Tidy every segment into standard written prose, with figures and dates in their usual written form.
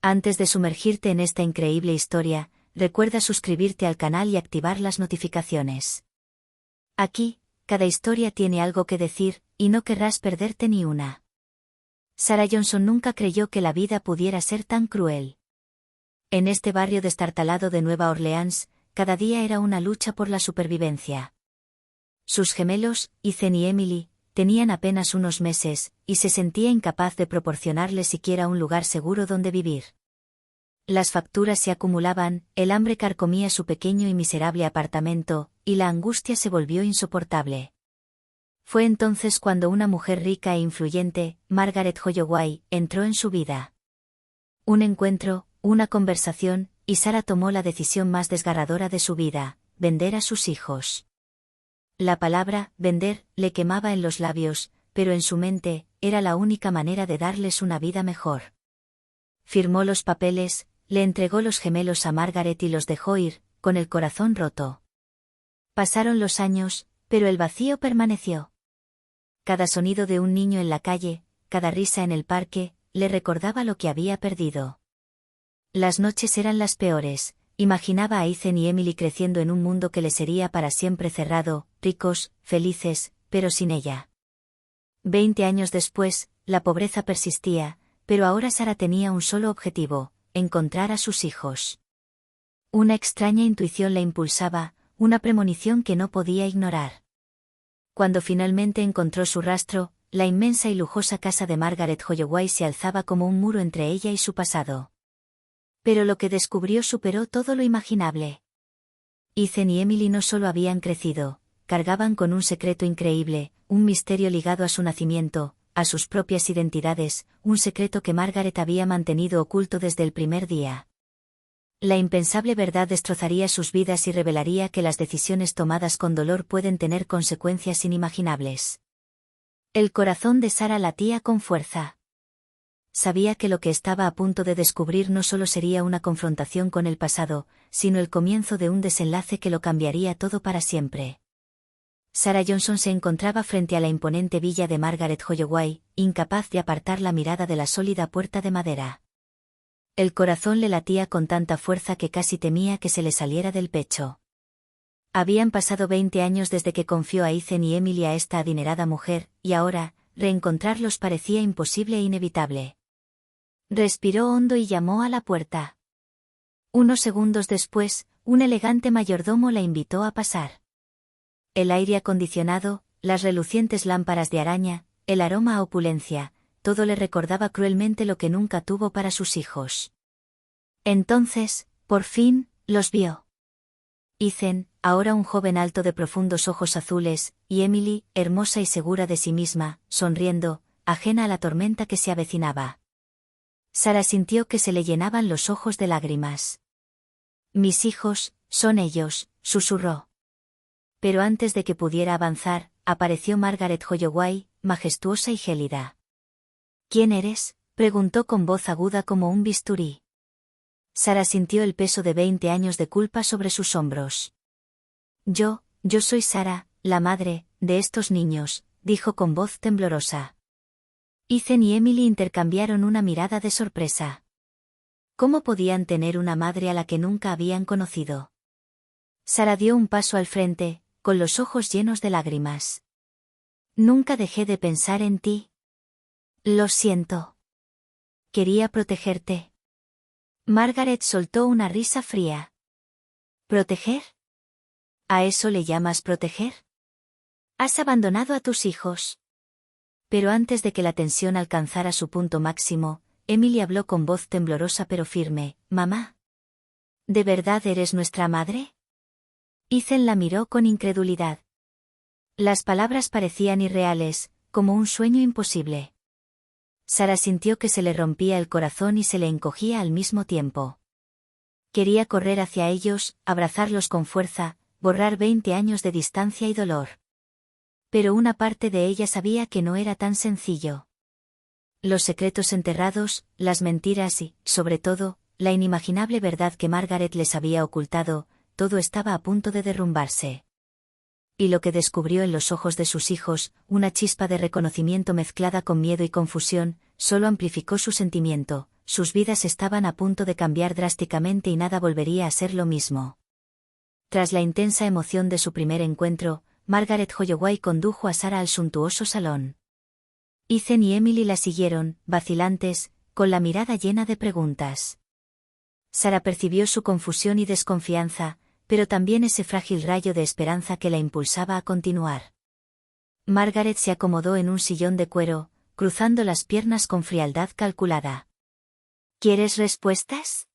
Antes de sumergirte en esta increíble historia, recuerda suscribirte al canal y activar las notificaciones. Aquí, cada historia tiene algo que decir, y no querrás perderte ni una. Sarah Johnson nunca creyó que la vida pudiera ser tan cruel. En este barrio destartalado de Nueva Orleans, cada día era una lucha por la supervivencia. Sus gemelos, Ethan y Emily, tenían apenas unos meses, y se sentía incapaz de proporcionarles siquiera un lugar seguro donde vivir. Las facturas se acumulaban, el hambre carcomía su pequeño y miserable apartamento, y la angustia se volvió insoportable. Fue entonces cuando una mujer rica e influyente, Margaret Holloway, entró en su vida. Un encuentro, una conversación, y Sarah tomó la decisión más desgarradora de su vida: vender a sus hijos. La palabra vender le quemaba en los labios, pero en su mente era la única manera de darles una vida mejor. Firmó los papeles, le entregó los gemelos a Margaret y los dejó ir, con el corazón roto. Pasaron los años, pero el vacío permaneció. Cada sonido de un niño en la calle, cada risa en el parque, le recordaba lo que había perdido. Las noches eran las peores. Imaginaba a Ethan y Emily creciendo en un mundo que les sería para siempre cerrado, ricos, felices, pero sin ella. 20 años después, la pobreza persistía, pero ahora Sarah tenía un solo objetivo: encontrar a sus hijos. Una extraña intuición la impulsaba, una premonición que no podía ignorar. Cuando finalmente encontró su rastro, la inmensa y lujosa casa de Margaret Holloway se alzaba como un muro entre ella y su pasado. Pero lo que descubrió superó todo lo imaginable. Ethan y Emily no solo habían crecido, cargaban con un secreto increíble, un misterio ligado a su nacimiento, a sus propias identidades, un secreto que Margaret había mantenido oculto desde el primer día. La impensable verdad destrozaría sus vidas y revelaría que las decisiones tomadas con dolor pueden tener consecuencias inimaginables. El corazón de Sarah latía con fuerza. Sabía que lo que estaba a punto de descubrir no solo sería una confrontación con el pasado, sino el comienzo de un desenlace que lo cambiaría todo para siempre. Sarah Johnson se encontraba frente a la imponente villa de Margaret Holloway, incapaz de apartar la mirada de la sólida puerta de madera. El corazón le latía con tanta fuerza que casi temía que se le saliera del pecho. Habían pasado 20 años desde que confió a Ethan y Emily a esta adinerada mujer, y ahora, reencontrarlos parecía imposible e inevitable. Respiró hondo y llamó a la puerta. Unos segundos después, un elegante mayordomo la invitó a pasar. El aire acondicionado, las relucientes lámparas de araña, el aroma a opulencia, todo le recordaba cruelmente lo que nunca tuvo para sus hijos. Entonces, por fin, los vio. Ethan, ahora un joven alto de profundos ojos azules, y Emily, hermosa y segura de sí misma, sonriendo, ajena a la tormenta que se avecinaba. Sarah sintió que se le llenaban los ojos de lágrimas. «Mis hijos, son ellos», susurró. Pero antes de que pudiera avanzar, apareció Margaret Holloway, majestuosa y gélida. «¿Quién eres?», preguntó con voz aguda como un bisturí. Sarah sintió el peso de 20 años de culpa sobre sus hombros. Yo soy Sarah, la madre de estos niños», dijo con voz temblorosa. Ethan y Emily intercambiaron una mirada de sorpresa. ¿Cómo podían tener una madre a la que nunca habían conocido? Sarah dio un paso al frente, con los ojos llenos de lágrimas. «Nunca dejé de pensar en ti. Lo siento. Quería protegerte». Margaret soltó una risa fría. «¿Proteger? ¿A eso le llamas proteger? Has abandonado a tus hijos». Pero antes de que la tensión alcanzara su punto máximo, Emily habló con voz temblorosa pero firme: «Mamá. ¿De verdad eres nuestra madre?». Ethan la miró con incredulidad. Las palabras parecían irreales, como un sueño imposible. Sarah sintió que se le rompía el corazón y se le encogía al mismo tiempo. Quería correr hacia ellos, abrazarlos con fuerza, borrar 20 años de distancia y dolor. Pero una parte de ella sabía que no era tan sencillo. Los secretos enterrados, las mentiras y, sobre todo, la inimaginable verdad que Margaret les había ocultado, todo estaba a punto de derrumbarse. Y lo que descubrió en los ojos de sus hijos, una chispa de reconocimiento mezclada con miedo y confusión, solo amplificó su sentimiento. sus vidas estaban a punto de cambiar drásticamente y nada volvería a ser lo mismo. Tras la intensa emoción de su primer encuentro, Margaret Holloway condujo a Sarah al suntuoso salón. Ethan y Emily la siguieron, vacilantes, con la mirada llena de preguntas. Sarah percibió su confusión y desconfianza, pero también ese frágil rayo de esperanza que la impulsaba a continuar. Margaret se acomodó en un sillón de cuero, cruzando las piernas con frialdad calculada. ¿Quieres respuestas?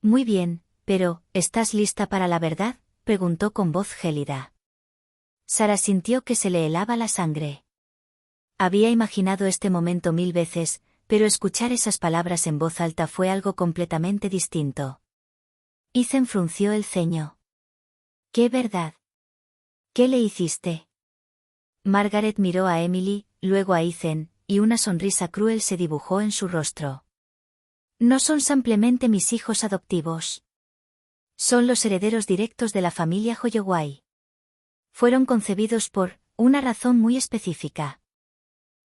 Muy bien, pero, ¿estás lista para la verdad?, preguntó con voz gélida. Sarah sintió que se le helaba la sangre. Había imaginado este momento 1000 veces, pero escuchar esas palabras en voz alta fue algo completamente distinto. Ethan frunció el ceño. ¿Qué verdad? ¿Qué le hiciste? Margaret miró a Emily, luego a Ethan, y una sonrisa cruel se dibujó en su rostro. No son simplemente mis hijos adoptivos. Son los herederos directos de la familia Holloway. Fueron concebidos por una razón muy específica.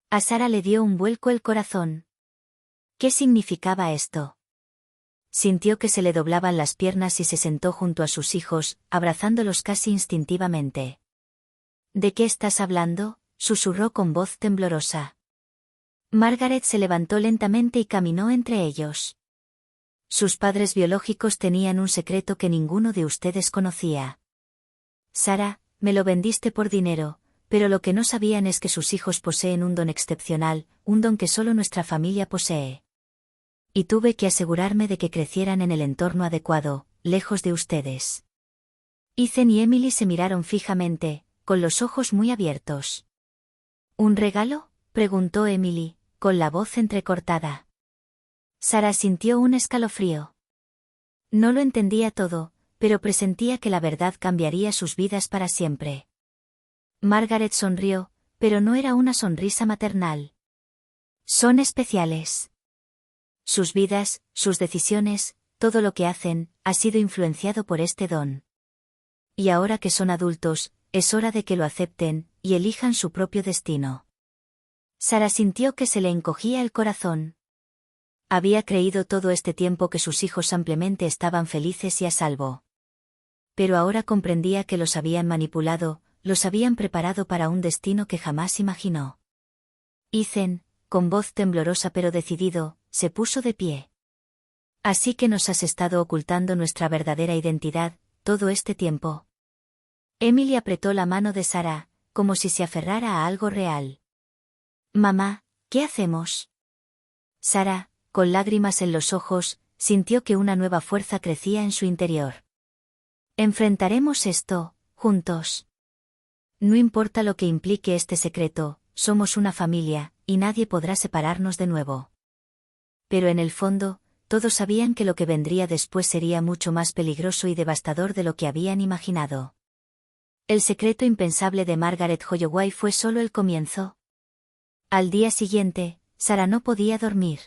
A Sarah le dio un vuelco el corazón. ¿Qué significaba esto? Sintió que se le doblaban las piernas y se sentó junto a sus hijos, abrazándolos casi instintivamente. ¿De qué estás hablando?, susurró con voz temblorosa. Margaret se levantó lentamente y caminó entre ellos. Sus padres biológicos tenían un secreto que ninguno de ustedes conocía. Sarah, me lo vendiste por dinero, pero lo que no sabían es que sus hijos poseen un don excepcional, un don que solo nuestra familia posee. Y tuve que asegurarme de que crecieran en el entorno adecuado, lejos de ustedes. Ethan y Emily se miraron fijamente, con los ojos muy abiertos. ¿Un regalo?, preguntó Emily, con la voz entrecortada. Sarah sintió un escalofrío. No lo entendía todo, pero presentía que la verdad cambiaría sus vidas para siempre. Margaret sonrió, pero no era una sonrisa maternal. Son especiales. Sus vidas, sus decisiones, todo lo que hacen, ha sido influenciado por este don. Y ahora que son adultos, es hora de que lo acepten, y elijan su propio destino. Sarah sintió que se le encogía el corazón. Había creído todo este tiempo que sus hijos simplemente estaban felices y a salvo. Pero ahora comprendía que los habían manipulado, los habían preparado para un destino que jamás imaginó. Ethan, con voz temblorosa pero decidido, se puso de pie. Así que nos has estado ocultando nuestra verdadera identidad, todo este tiempo. Emily apretó la mano de Sarah, como si se aferrara a algo real. Mamá, ¿qué hacemos? Sarah, con lágrimas en los ojos, sintió que una nueva fuerza crecía en su interior. Enfrentaremos esto, juntos. No importa lo que implique este secreto, somos una familia, y nadie podrá separarnos de nuevo. Pero en el fondo, todos sabían que lo que vendría después sería mucho más peligroso y devastador de lo que habían imaginado. El secreto impensable de Margaret Holloway fue solo el comienzo. Al día siguiente, Sarah no podía dormir.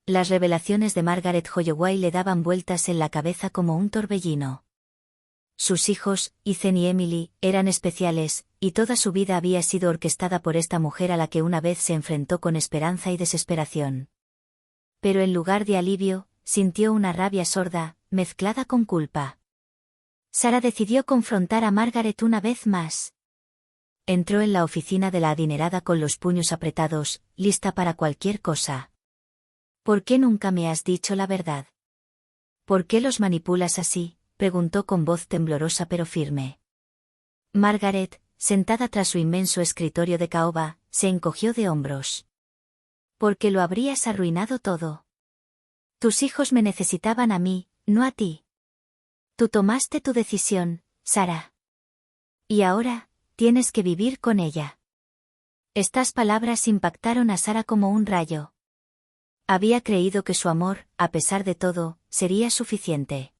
Las revelaciones de Margaret Holloway le daban vueltas en la cabeza como un torbellino. Sus hijos, Ethan y Emily, eran especiales, y toda su vida había sido orquestada por esta mujer a la que una vez se enfrentó con esperanza y desesperación. Pero en lugar de alivio, sintió una rabia sorda, mezclada con culpa. Sarah decidió confrontar a Margaret una vez más. Entró en la oficina de la adinerada con los puños apretados, lista para cualquier cosa. ¿Por qué nunca me has dicho la verdad? ¿Por qué los manipulas así?, preguntó con voz temblorosa pero firme. Margaret, sentada tras su inmenso escritorio de caoba, se encogió de hombros. Porque lo habrías arruinado todo. Tus hijos me necesitaban a mí, no a ti. Tú tomaste tu decisión, Sarah. Y ahora, tienes que vivir con ella. Estas palabras impactaron a Sarah como un rayo. Había creído que su amor, a pesar de todo, sería suficiente.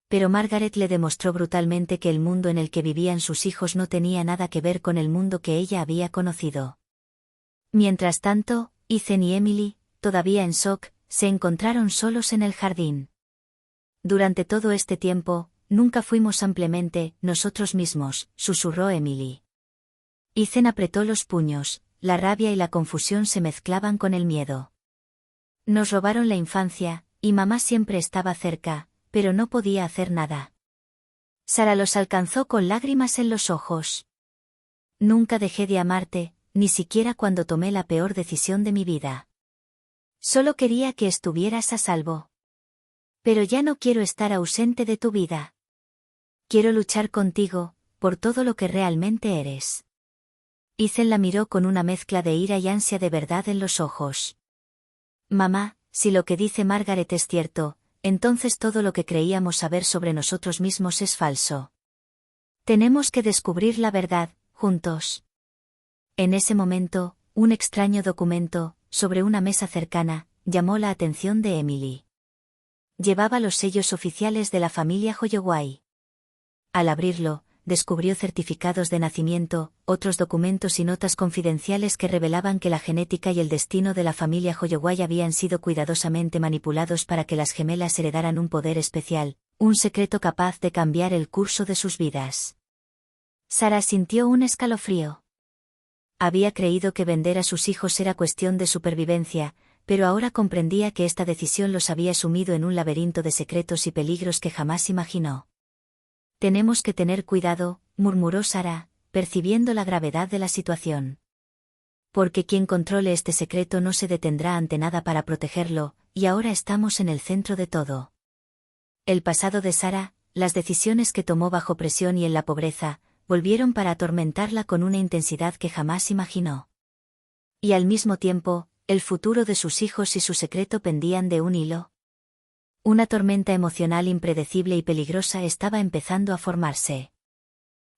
Pero Margaret le demostró brutalmente que el mundo en el que vivían sus hijos no tenía nada que ver con el mundo que ella había conocido. Mientras tanto, Ethan y Emily, todavía en shock, se encontraron solos en el jardín. Durante todo este tiempo, nunca fuimos simplemente nosotros mismos, susurró Emily. Ethan apretó los puños, la rabia y la confusión se mezclaban con el miedo. Nos robaron la infancia, y mamá siempre estaba cerca, pero no podía hacer nada. Sara los alcanzó con lágrimas en los ojos. Nunca dejé de amarte, ni siquiera cuando tomé la peor decisión de mi vida. Solo quería que estuvieras a salvo. Pero ya no quiero estar ausente de tu vida. Quiero luchar contigo, por todo lo que realmente eres. Ethan la miró con una mezcla de ira y ansia de verdad en los ojos. Mamá, si lo que dice Margaret es cierto, entonces todo lo que creíamos saber sobre nosotros mismos es falso. Tenemos que descubrir la verdad, juntos. En ese momento, un extraño documento, sobre una mesa cercana, llamó la atención de Emily. Llevaba los sellos oficiales de la familia Holloway. Al abrirlo, descubrió certificados de nacimiento, otros documentos y notas confidenciales que revelaban que la genética y el destino de la familia Holloway habían sido cuidadosamente manipulados para que las gemelas heredaran un poder especial, un secreto capaz de cambiar el curso de sus vidas. Sara sintió un escalofrío. Había creído que vender a sus hijos era cuestión de supervivencia, pero ahora comprendía que esta decisión los había sumido en un laberinto de secretos y peligros que jamás imaginó. Tenemos que tener cuidado, murmuró Sara, percibiendo la gravedad de la situación. Porque quien controle este secreto no se detendrá ante nada para protegerlo, y ahora estamos en el centro de todo. El pasado de Sara, las decisiones que tomó bajo presión y en la pobreza, volvieron para atormentarla con una intensidad que jamás imaginó. Y al mismo tiempo, el futuro de sus hijos y su secreto pendían de un hilo. Una tormenta emocional impredecible y peligrosa estaba empezando a formarse.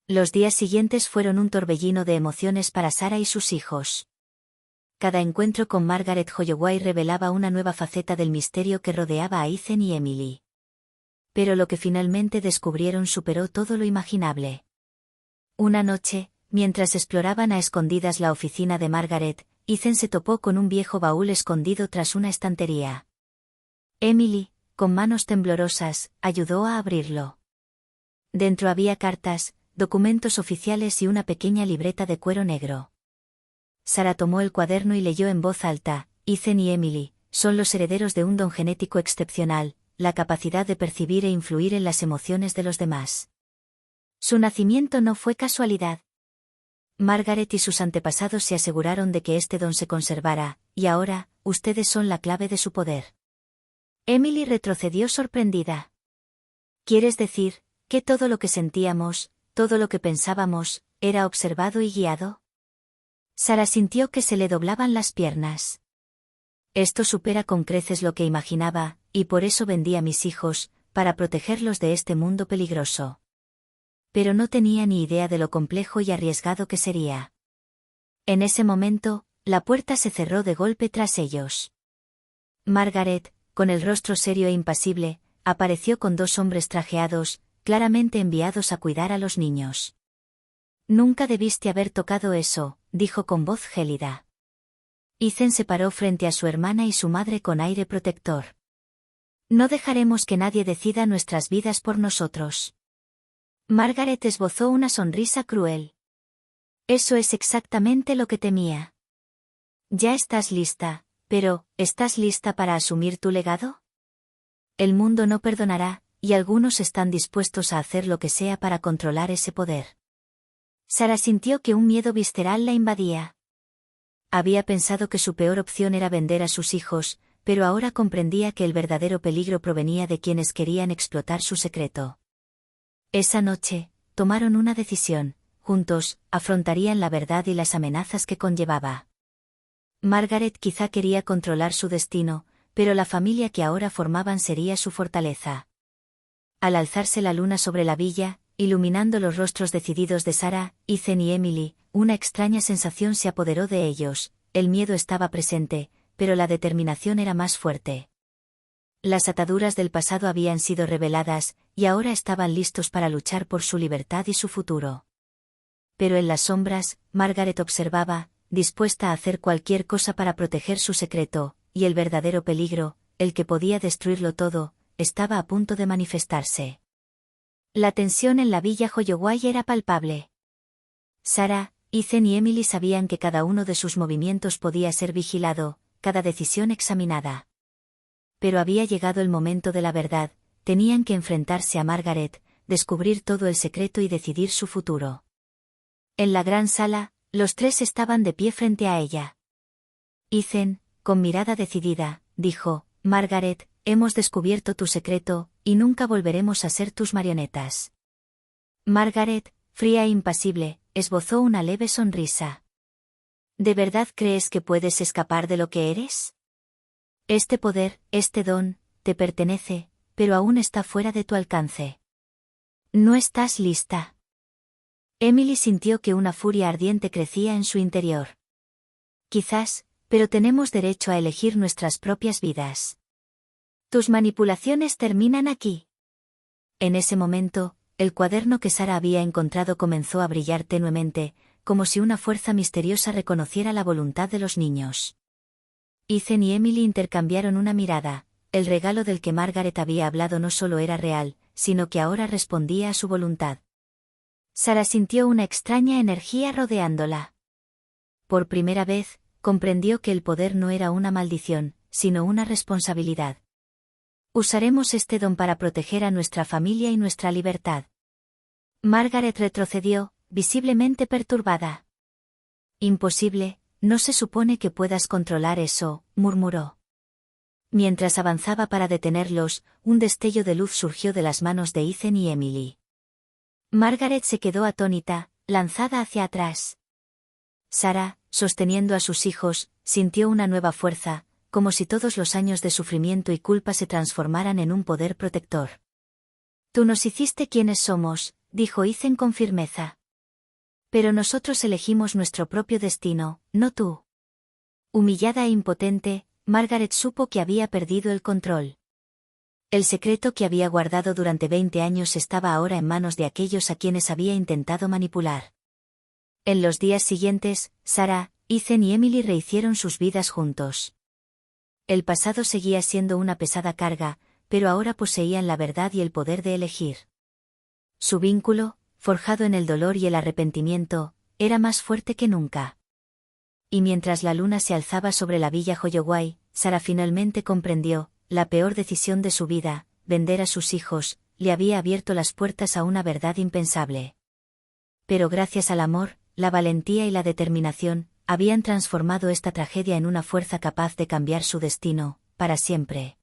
Los días siguientes fueron un torbellino de emociones para Sara y sus hijos. Cada encuentro con Margaret Holloway revelaba una nueva faceta del misterio que rodeaba a Ethan y Emily. Pero lo que finalmente descubrieron superó todo lo imaginable. Una noche, mientras exploraban a escondidas la oficina de Margaret, Ethan se topó con un viejo baúl escondido tras una estantería. Emily, con manos temblorosas, ayudó a abrirlo. Dentro había cartas, documentos oficiales y una pequeña libreta de cuero negro. Sara tomó el cuaderno y leyó en voz alta: Ethan y Emily son los herederos de un don genético excepcional, la capacidad de percibir e influir en las emociones de los demás. Su nacimiento no fue casualidad. Margaret y sus antepasados se aseguraron de que este don se conservara, y ahora, ustedes son la clave de su poder. Emily retrocedió sorprendida. ¿Quieres decir, que todo lo que sentíamos, todo lo que pensábamos, era observado y guiado? Sara sintió que se le doblaban las piernas. Esto supera con creces lo que imaginaba, y por eso vendí a mis hijos, para protegerlos de este mundo peligroso. Pero no tenía ni idea de lo complejo y arriesgado que sería. En ese momento, la puerta se cerró de golpe tras ellos. Margaret, con el rostro serio e impasible, apareció con dos hombres trajeados, claramente enviados a cuidar a los niños. Nunca debiste haber tocado eso, dijo con voz gélida. Ethan se paró frente a su hermana y su madre con aire protector. No dejaremos que nadie decida nuestras vidas por nosotros. Margaret esbozó una sonrisa cruel. Eso es exactamente lo que temía. Ya estás lista, pero, ¿estás lista para asumir tu legado? El mundo no perdonará, y algunos están dispuestos a hacer lo que sea para controlar ese poder. Sara sintió que un miedo visceral la invadía. Había pensado que su peor opción era vender a sus hijos, pero ahora comprendía que el verdadero peligro provenía de quienes querían explotar su secreto. Esa noche, tomaron una decisión: juntos, afrontarían la verdad y las amenazas que conllevaba. Margaret quizá quería controlar su destino, pero la familia que ahora formaban sería su fortaleza. Al alzarse la luna sobre la villa, iluminando los rostros decididos de Sara, Ethan y Emily, una extraña sensación se apoderó de ellos. El miedo estaba presente, pero la determinación era más fuerte. Las ataduras del pasado habían sido reveladas, y ahora estaban listos para luchar por su libertad y su futuro. Pero en las sombras, Margaret observaba, dispuesta a hacer cualquier cosa para proteger su secreto, y el verdadero peligro, el que podía destruirlo todo, estaba a punto de manifestarse. La tensión en la villa Holloway era palpable. Sara, Ethan y Emily sabían que cada uno de sus movimientos podía ser vigilado, cada decisión examinada. Pero había llegado el momento de la verdad, tenían que enfrentarse a Margaret, descubrir todo el secreto y decidir su futuro. En la gran sala, los tres estaban de pie frente a ella. Ethan, con mirada decidida, dijo: Margaret, hemos descubierto tu secreto, y nunca volveremos a ser tus marionetas. Margaret, fría e impasible, esbozó una leve sonrisa. ¿De verdad crees que puedes escapar de lo que eres? Este poder, este don, te pertenece, pero aún está fuera de tu alcance. ¿No estás lista? Emily sintió que una furia ardiente crecía en su interior. Quizás, pero tenemos derecho a elegir nuestras propias vidas. Tus manipulaciones terminan aquí. En ese momento, el cuaderno que Sarah había encontrado comenzó a brillar tenuemente, como si una fuerza misteriosa reconociera la voluntad de los niños. Ethan y Emily intercambiaron una mirada. El regalo del que Margaret había hablado no solo era real, sino que ahora respondía a su voluntad. Sarah sintió una extraña energía rodeándola. Por primera vez, comprendió que el poder no era una maldición, sino una responsabilidad. Usaremos este don para proteger a nuestra familia y nuestra libertad. Margaret retrocedió, visiblemente perturbada. Imposible, no se supone que puedas controlar eso, murmuró. Mientras avanzaba para detenerlos, un destello de luz surgió de las manos de Ethan y Emily. Margaret se quedó atónita, lanzada hacia atrás. Sarah, sosteniendo a sus hijos, sintió una nueva fuerza, como si todos los años de sufrimiento y culpa se transformaran en un poder protector. Tú nos hiciste quienes somos, dijo Ethan con firmeza. Pero nosotros elegimos nuestro propio destino, no tú. Humillada e impotente, Margaret supo que había perdido el control. El secreto que había guardado durante 20 años estaba ahora en manos de aquellos a quienes había intentado manipular. En los días siguientes, Sarah, Ethan y Emily rehicieron sus vidas juntos. El pasado seguía siendo una pesada carga, pero ahora poseían la verdad y el poder de elegir. Su vínculo, forjado en el dolor y el arrepentimiento, era más fuerte que nunca. Y mientras la luna se alzaba sobre la villa Holloway, Sarah finalmente comprendió: la peor decisión de su vida, vender a sus hijos, le había abierto las puertas a una verdad impensable. Pero gracias al amor, la valentía y la determinación, habían transformado esta tragedia en una fuerza capaz de cambiar su destino, para siempre.